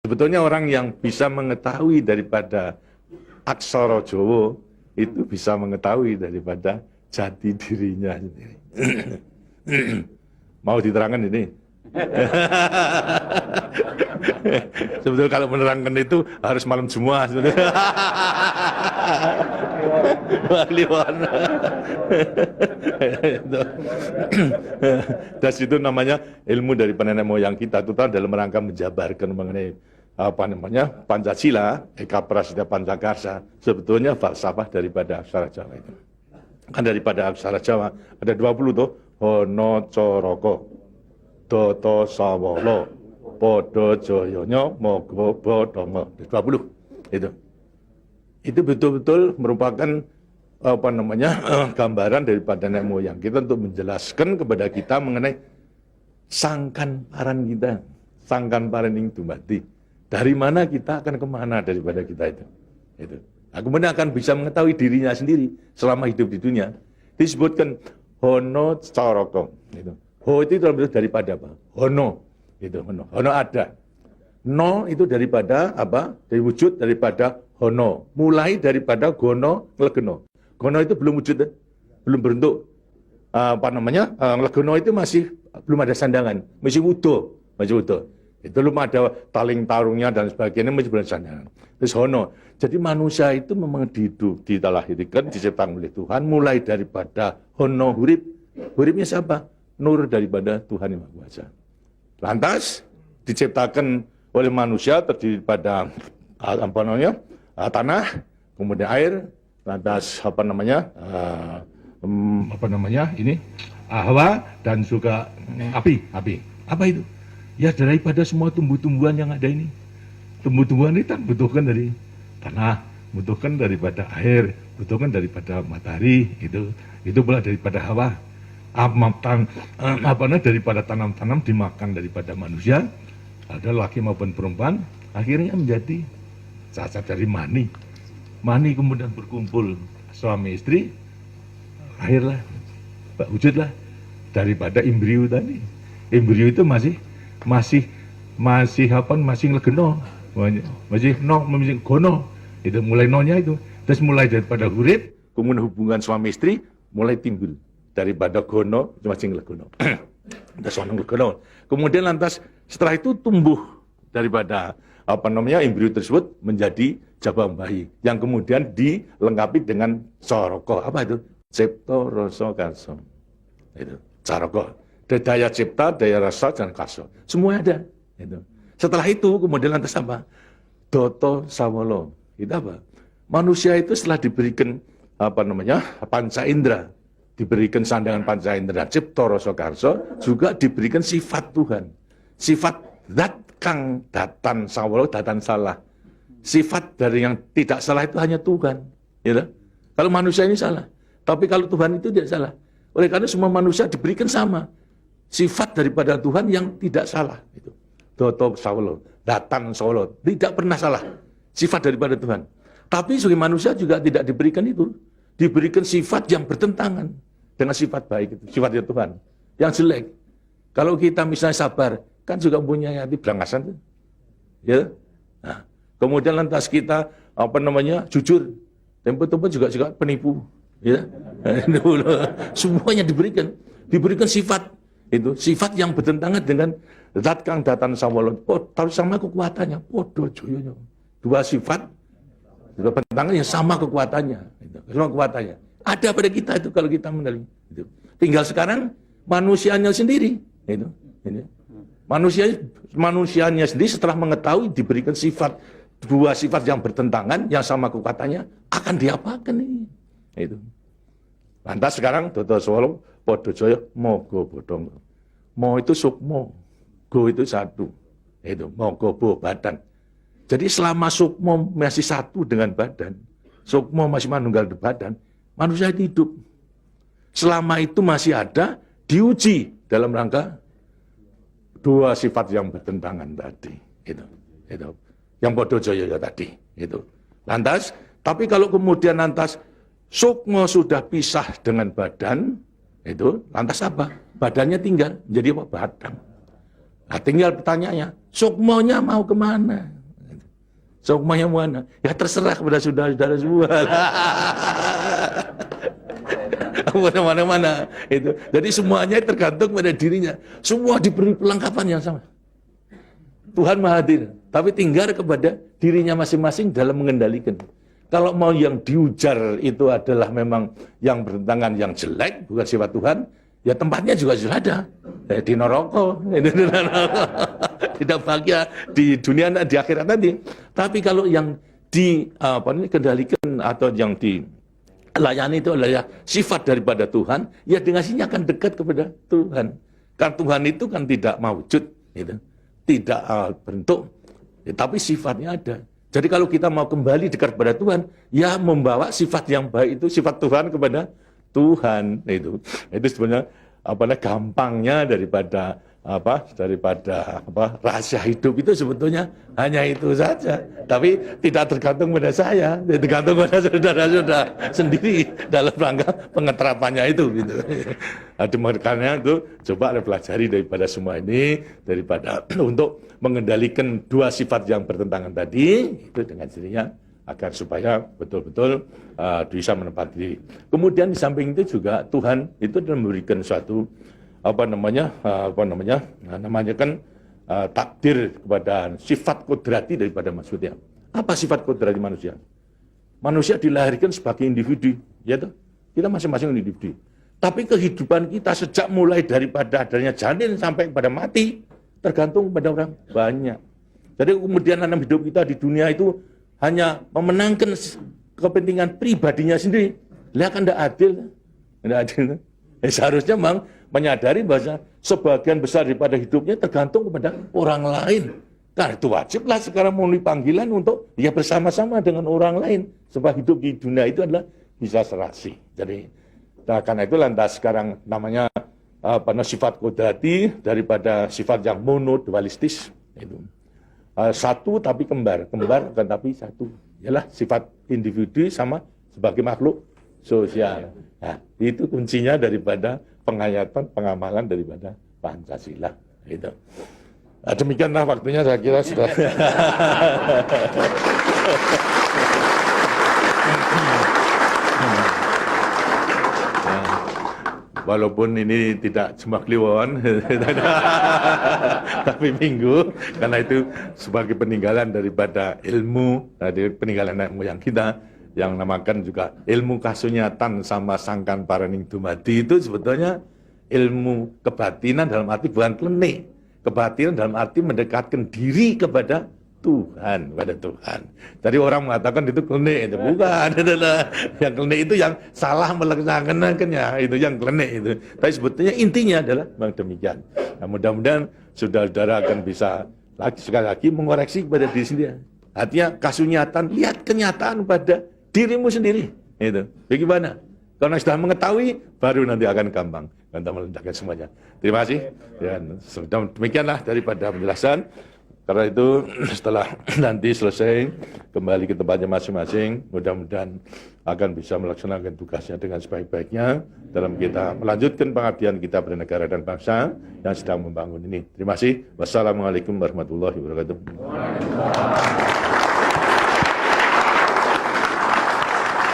Sebetulnya orang yang bisa mengetahui daripada aksara Jawa itu bisa mengetahui daripada jati dirinya sendiri. Mau diterangkan ini? Sebetulnya kalau menerangkan itu harus malam semua sebetulnya. Waliwana. Dan itu namanya ilmu dari nenek moyang kita itu dalam rangka menjabarkan mengenai apa namanya Pancasila, Eka Prasetya Pancakarsa, sebetulnya falsafah daripada aksara Jawa itu. Kan daripada aksara Jawa ada 20 tuh, Hono Coroko, Doto Sawolo, Podo Joyonya, Mogo Bodongo, 20 itu. Itu betul-betul merupakan apa namanya gambaran daripada nenek moyang kita untuk menjelaskan kepada kita mengenai sangkan paran kita, sangkan paran ing dumadi. Dari mana kita akan kemana daripada kita itu. Nah, kemudian akan bisa mengetahui dirinya sendiri selama hidup di dunia. Disebutkan Hono Coroko. Ho itu daripada apa? Hono. Hono ada. No itu daripada apa? Dari wujud daripada Hono. Mulai daripada Gono Nglegeno. Gono itu belum wujud, belum berbentuk. Apa namanya? Nglegeno itu masih belum ada sandangan, masih utuh, Itu belum ada taling tarungnya dan sebagainya, masih belum sandangan. Terus Hono. Jadi manusia itu memang dilahirkan, diciptakan oleh Tuhan, mulai daripada Hono hurip. Huripnya siapa? Nur daripada Tuhan Yang Maha Kuasa. Lantas diciptakan oleh manusia terdiri pada apa namanya? Tanah, kemudian air, lantas apa namanya? Ini Hawa dan juga api. Apa itu? Ya daripada semua tumbuh-tumbuhan yang ada ini. Tumbuh-tumbuhan ini kan butuhkan dari tanah, butuhkan daripada air, butuhkan daripada matahari, itu pula daripada hawa. Daripada tanam-tanam dimakan daripada manusia, ada laki maupun perempuan, akhirnya menjadi cacat dari mani. Mani kemudian berkumpul suami istri, lahirlah, wujudlah daripada embrio tadi. Embrio itu masih nglegeno, masih gono. Itu mulai nonya itu. Terus mulai daripada hurip, kemudian hubungan suami istri mulai timbul daripada gono masih nglegono. Kemudian lantas setelah itu tumbuh daripada apa namanya embrio tersebut menjadi jabang bayi yang kemudian dilengkapi dengan coroko. Apa itu? Cipta rasa karsa. Itu coroko. Daya cipta, daya rasa, dan karsa. Semua ada. Setelah itu kemudian lantas apa? Doto Sawolo. Itu apa? Manusia itu setelah diberikan apa namanya panca indera, diberikan sandangan panca indera, cipta rasa karsa, juga diberikan sifat Tuhan. Sifat zat kang datan sawolo, datan salah. Sifat dari yang tidak salah itu hanya Tuhan. Ya, kalau manusia ini salah. Tapi kalau Tuhan itu tidak salah. Oleh karena semua manusia diberikan sama. Sifat daripada Tuhan yang tidak salah. Itu. Doto sawolo, datan sawolo. Tidak pernah salah. Sifat daripada Tuhan. Tapi sebagai manusia juga tidak diberikan itu. Diberikan sifat yang bertentangan dengan sifat baik itu. Sifatnya Tuhan. Yang jelek. Kalau kita misalnya sabar, kan juga punya hati berangasan. Ya. Nah, kemudian lantas kita apa namanya jujur. Tempo-tempo juga penipu. Ya. Semuanya diberikan sifat. Itu sifat yang bertentangan dengan zat kang datan sawolo. Tahu sama kekuatannya. Podo joyonya. Dua sifat bertentangan yang sama kekuatannya. Sama kekuatannya. Ada pada kita itu kalau kita menerima. Itu. Tinggal sekarang manusianya sendiri. Itu. Manusianya sendiri setelah mengetahui diberikan dua sifat yang bertentangan yang sama kekuatannya akan diapakan ini. Itu. Lantas sekarang Doto Sawolo, Podo Joyo, Mogo Bodongo. Mo itu sukmo, go itu satu. Itu Mogo Bo badan. Jadi selama sukmo masih satu dengan badan, sukmo masih manunggal di badan, manusia itu hidup. Selama itu masih ada, diuji dalam rangka dua sifat yang bertentangan tadi. Itu. Yang Podo Joyo tadi. Itu. Lantas, tapi kalau kemudian lantas sukmo sudah pisah dengan badan, itu lantas apa? Badannya tinggal, jadi apa? Badan. Nah, tinggal pertanyaannya, sukmonya mau kemana? Sukmanya mana? Ya terserah kepada saudara-saudara semua. Mana-mana itu. Jadi semuanya tergantung pada dirinya. Semua diberi perlengkapan yang sama. Tuhan Maha Hadir, tapi tinggal kepada dirinya masing-masing dalam mengendalikan. Kalau mau yang diujar itu adalah memang yang bertentangan yang jelek, bukan sifat Tuhan, ya tempatnya juga sudah ada. Di neraka, tidak bahagia di dunia di akhirat nanti. Tapi kalau yang dikendalikan atau yang dilayani itu adalah sifat daripada Tuhan, ya dengan sini akan dekat kepada Tuhan. Karena Tuhan itu kan tidak mewujud, gitu. Tidak bentuk, ya, tapi sifatnya ada. Jadi kalau kita mau kembali dekat kepada Tuhan, ya membawa sifat yang baik itu, sifat Tuhan kepada Tuhan. Itu sebenarnya gampangnya daripada rahasia hidup itu sebetulnya hanya itu saja. Tapi tidak tergantung pada saya, tergantung pada saudara-saudara sendiri dalam rangka pengeterapannya itu. Gitu. Makanya itu coba pelajari daripada semua ini, daripada untuk mengendalikan dua sifat yang bertentangan tadi itu dengan sendirinya agar supaya betul-betul bisa menempati diri. Kemudian di samping itu juga Tuhan itu memberikan suatu takdir kepada sifat kodrati daripada manusia. Apa sifat kodrati manusia? Manusia dilahirkan sebagai individu, ya toh? Kita masing-masing individu. Tapi kehidupan kita sejak mulai daripada adanya janin sampai pada mati tergantung pada orang banyak. Jadi kemudian dalam hidup kita di dunia itu hanya memenangkan kepentingan pribadinya sendiri. Lihat kan tidak adil. Tidak adil. Seharusnya memang menyadari bahwa sebagian besar daripada hidupnya tergantung kepada orang lain. Karena itu wajiblah sekarang memenuhi panggilan untuk ya bersama-sama dengan orang lain. Sebab hidup di dunia itu adalah bisa serasi. Jadi karena itu lantas sekarang namanya sifat kodrati daripada sifat yang monodualistis. Itu. Satu tapi kembar kan tapi satu. Ialah sifat individu sama sebagai makhluk sosial. Nah, itu kuncinya daripada penghayatan, pengamalan daripada Pancasila. Gitu. Nah, demikianlah waktunya saya kira sudah. Walaupun ini tidak cuma kliwon, tapi minggu, karena itu sebagai peninggalan daripada ilmu, dari peninggalan nenek moyang kita, yang namakan juga ilmu kasunyatan sama sangkan paraning dumadi itu sebetulnya ilmu kebatinan dalam arti bukan klenik. Kebatinan dalam arti mendekatkan diri kepada Tuhan, kepada Tuhan. Jadi orang mengatakan itu klenik, itu bukan. Yang klenik itu yang salah melaksanakannya, itu yang klenik itu. Tapi sebetulnya intinya adalah memang demikian. Nah, mudah-mudahan saudara-saudara akan bisa sekali lagi mengoreksi kepada diri sendiri. Artinya kasunyatan, lihat kenyataan pada dirimu sendiri. Itu. Bagaimana? Karena sudah mengetahui, baru nanti akan gampang. Kita meletakkan semuanya. Terima kasih. Dan demikianlah daripada penjelasan. Karena itu setelah nanti selesai kembali ke tempatnya masing-masing, mudah-mudahan akan bisa melaksanakan tugasnya dengan sebaik-baiknya dalam kita melanjutkan pengabdian kita pada negara dan bangsa yang sedang membangun ini. Terima kasih. Wassalamualaikum warahmatullahi wabarakatuh.